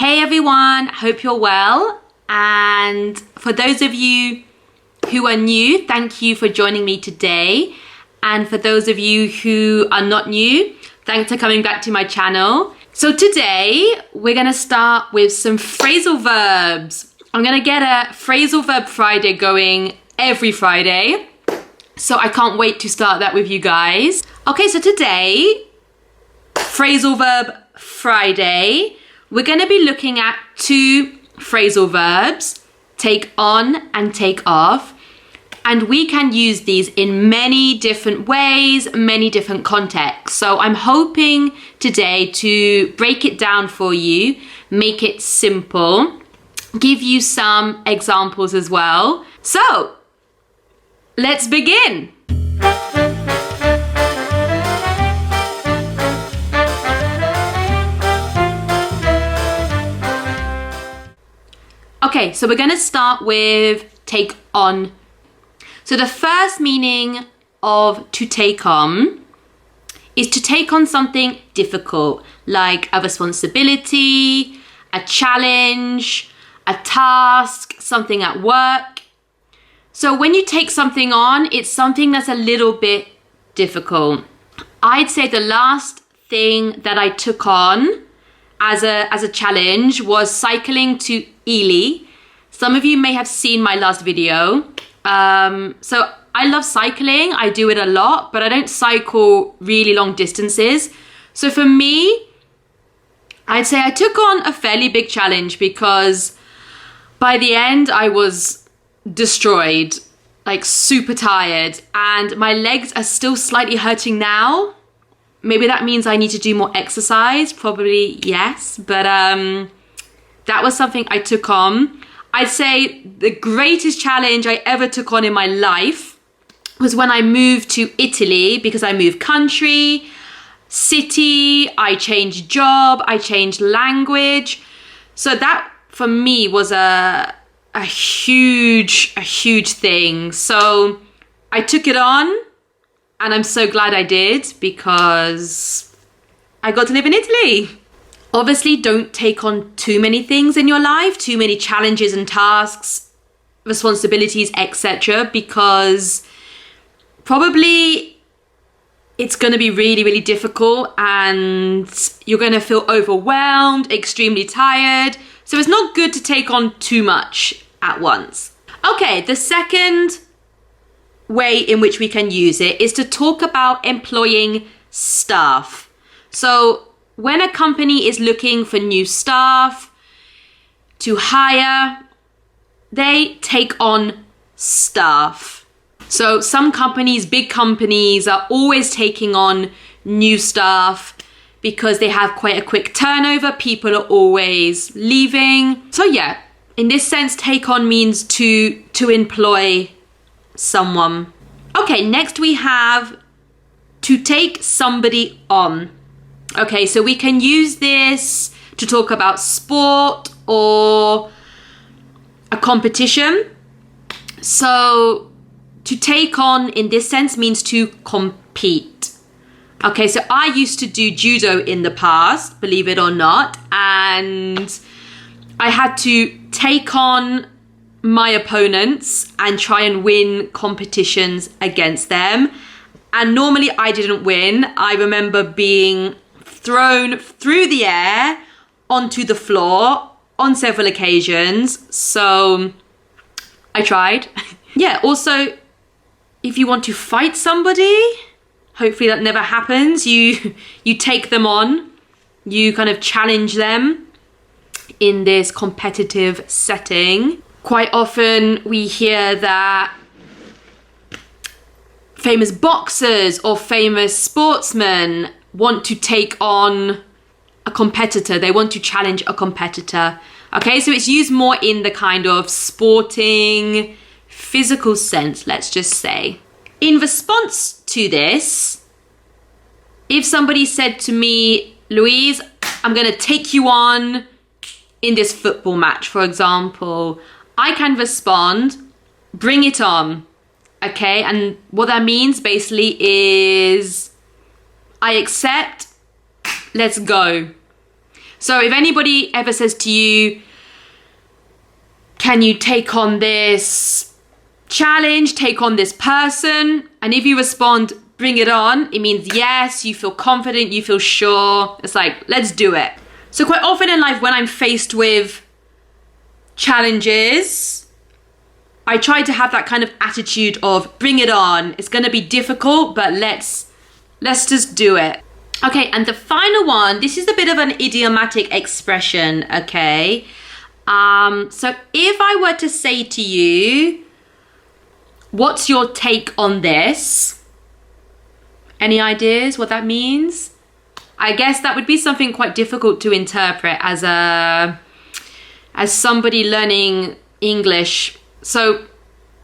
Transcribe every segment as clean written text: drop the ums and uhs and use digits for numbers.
Hey everyone, hope you're well. And for those of you who are new, thank you for joining me today. And for those of you who are not new, thanks for coming back to my channel. So today we're gonna start with some phrasal verbs. I'm gonna get a Phrasal Verb Friday going every Friday. So I can't wait to start that with you guys. Okay, so today, Phrasal Verb Friday, we're gonna be looking at two phrasal verbs, take on and take off. And we can use these in many different ways, many different contexts. So I'm hoping today to break it down for you, make it simple, give you some examples as well. So let's begin. Okay, so we're gonna start with take on. So the first meaning of to take on is to take on something difficult, like a responsibility, a challenge, a task, something at work. So when you take something on, it's something that's a little bit difficult. I'd say the last thing that I took on as a challenge was cycling to Ely. Some of you may have seen my last video. So I love cycling, I do it a lot, but I don't cycle really long distances. So for me, I'd say I took on a fairly big challenge because by the end I was destroyed, like super tired, and my legs are still slightly hurting now. Maybe that means I need to do more exercise, probably yes, but that was something I took on. I'd say the greatest challenge I ever took on in my life was when I moved to Italy, because I moved country, city, I changed job, I changed language. So that for me was a huge thing. So I took it on and I'm so glad I did because I got to live in Italy. Obviously, don't take on too many things in your life, too many challenges and tasks, responsibilities, etc. because probably it's going to be really, really difficult and you're going to feel overwhelmed, extremely tired. So it's not good to take on too much at once. Okay, the second way in which we can use it is to talk about employing staff. So when a company is looking for new staff to hire, they take on staff. So some companies, big companies, are always taking on new staff because they have quite a quick turnover. People are always leaving. So yeah, in this sense, take on means to employ someone. Okay, next we have to take somebody on. Okay, so we can use this to talk about sport or a competition. So to take on in this sense means to compete. Okay, so I used to do judo in the past, believe it or not, and I had to take on my opponents and try and win competitions against them. And normally I didn't win. I remember being thrown through the air onto the floor on several occasions. So I tried. Yeah, also, if you want to fight somebody, hopefully that never happens. You take them on, you kind of challenge them in this competitive setting. Quite often we hear that famous boxers or famous sportsmen want to take on a competitor. They want to challenge a competitor. Okay, so it's used more in the kind of sporting, physical sense, let's just say. In response to this, if somebody said to me, Louise, I'm going to take you on in this football match, for example, I can respond, bring it on. Okay, and what that means basically is I accept, let's go. So if anybody ever says to you, can you take on this challenge, take on this person? And if you respond, bring it on, it means yes, you feel confident, you feel sure. It's like, let's do it. So quite often in life, when I'm faced with challenges, I try to have that kind of attitude of bring it on. It's going to be difficult, but let's just do it. Okay, and the final one, this is a bit of an idiomatic expression, okay? So if I were to say to you, what's your take on this? Any ideas what that means? I guess that would be something quite difficult to interpret as somebody learning English. So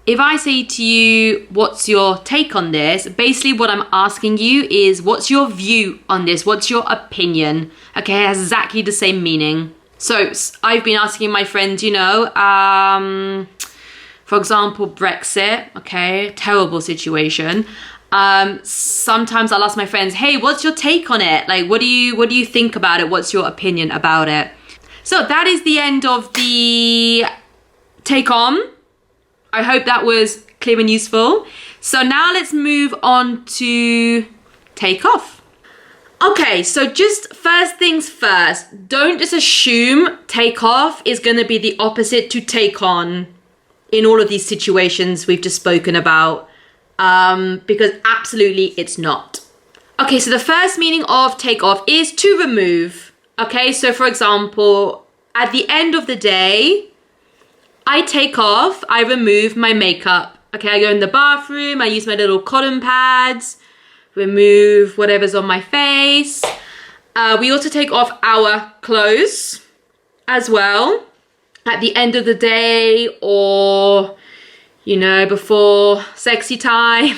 if I say to you, what's your take on this? Basically what I'm asking you is, what's your view on this? What's your opinion? Okay, it has exactly the same meaning. So I've been asking my friends, you know, for example, Brexit, okay, terrible situation. Sometimes I'll ask my friends, hey, what's your take on it? Like, what do you think about it? What's your opinion about it? So that is the end of the take on. I hope that was clear and useful. So now let's move on to take off. Okay, so just first things first, don't just assume take off is going to be the opposite to take on in all of these situations we've just spoken about, because absolutely it's not. Okay, so the first meaning of take off is to remove. Okay, so for example, at the end of the day, I take off, I remove my makeup. Okay, I go in the bathroom, I use my little cotton pads, remove whatever's on my face. We also take off our clothes as well at the end of the day, or, you know, before sexy time.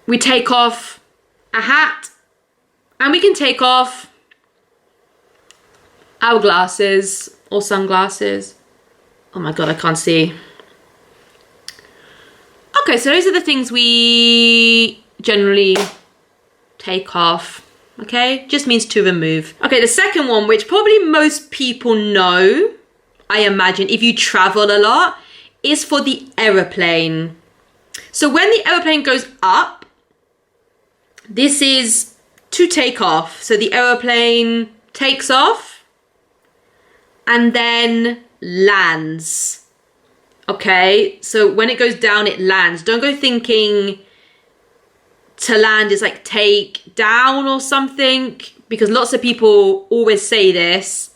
We take off a hat, and we can take off our glasses or sunglasses. Oh my God, I can't see. Okay, so those are the things we generally take off, okay? Just means to remove. Okay, the second one, which probably most people know, I imagine, if you travel a lot, is for the aeroplane. So when the aeroplane goes up, this is to take off. So the aeroplane takes off and then lands. Okay, so when it goes down, it lands. Don't go thinking to land is like take down or something, because lots of people always say this,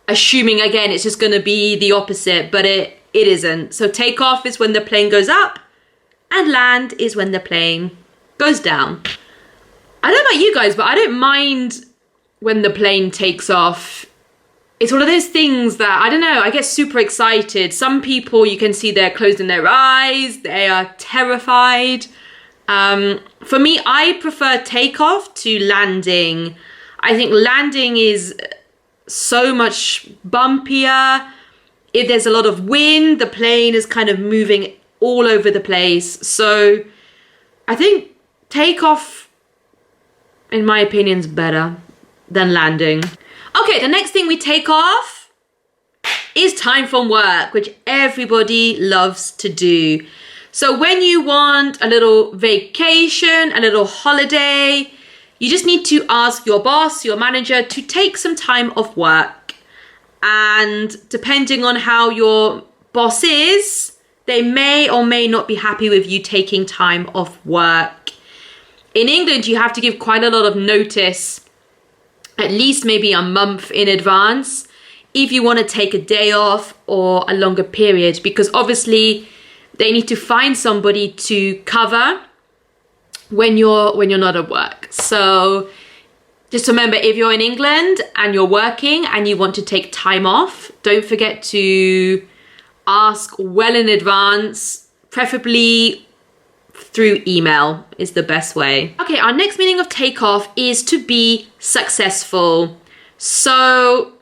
assuming again it's just going to be the opposite, but it isn't. So take off is when the plane goes up, and land is when the plane goes down. I don't know about you guys, but I don't mind when the plane takes off. It's one of those things that, I don't know, I get super excited. Some people, you can see they're closing their eyes, they are terrified. For me, I prefer takeoff to landing. I think landing is so much bumpier. If there's a lot of wind, the plane is kind of moving all over the place. So I think takeoff, in my opinion, is better than landing. Okay, the next thing we take off is time from work, which everybody loves to do. So when you want a little vacation, a little holiday, you just need to ask your boss, your manager, to take some time off work. And depending on how your boss is, they may or may not be happy with you taking time off work. In England, you have to give quite a lot of notice, at least maybe a month in advance, if you want to take a day off or a longer period, because obviously they need to find somebody to cover when you're not at work. So just remember, if you're in England and you're working and you want to take time off, don't forget to ask well in advance, preferably through email is the best way. Okay, our next meaning of take off is to be successful. So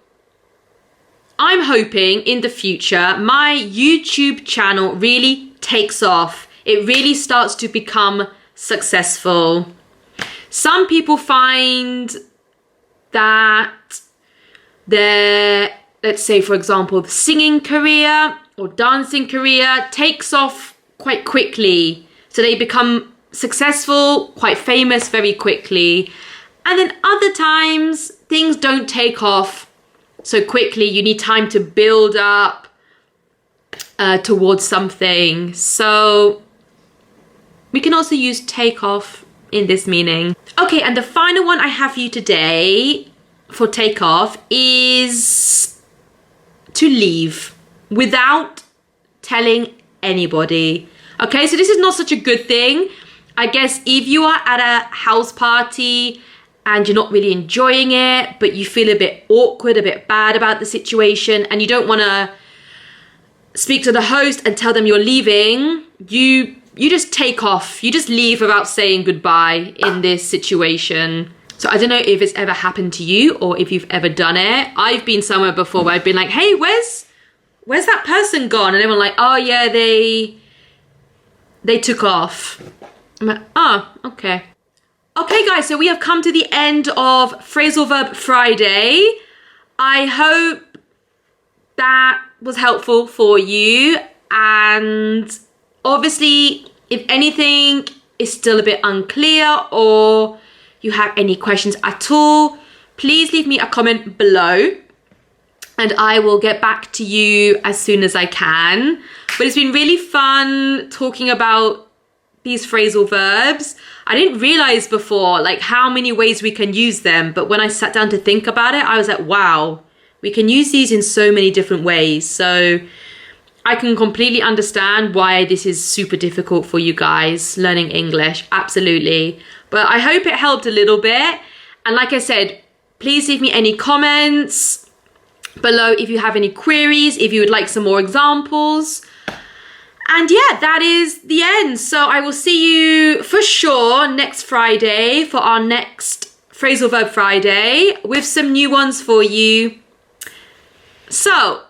I'm hoping in the future my YouTube channel really takes off. It really starts to become successful. Some people find that let's say, for example, the singing career or dancing career takes off quite quickly. So they become successful, quite famous very quickly. And then other times, things don't take off so quickly. You need time to build up towards something. So we can also use take off in this meaning. Okay, and the final one I have for you today for take off is to leave without telling anybody. Okay, so this is not such a good thing. I guess if you are at a house party and you're not really enjoying it, but you feel a bit awkward, a bit bad about the situation, and you don't want to speak to the host and tell them you're leaving, you just take off. You just leave without saying goodbye in this situation. So I don't know if it's ever happened to you or if you've ever done it. I've been somewhere before where I've been like, hey, where's that person gone? And everyone like, oh yeah, they took off. I'm like, oh, okay. Okay guys, so we have come to the end of Phrasal Verb Friday. I hope that was helpful for you, and obviously if anything is still a bit unclear or you have any questions at all, please leave me a comment below and I will get back to you as soon as I can. But it's been really fun talking about these phrasal verbs. I didn't realize before like how many ways we can use them, but when I sat down to think about it, I was like, wow, we can use these in so many different ways. So I can completely understand why this is super difficult for you guys learning English, absolutely. But I hope it helped a little bit. And like I said, please leave me any comments below if you have any queries, if you would like some more examples. And yeah, that is the end. So I will see you for sure next Friday for our next Phrasal Verb Friday with some new ones for you. So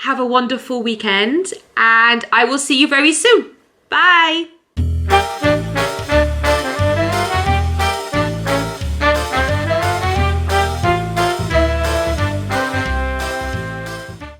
have a wonderful weekend and I will see you very soon. Bye.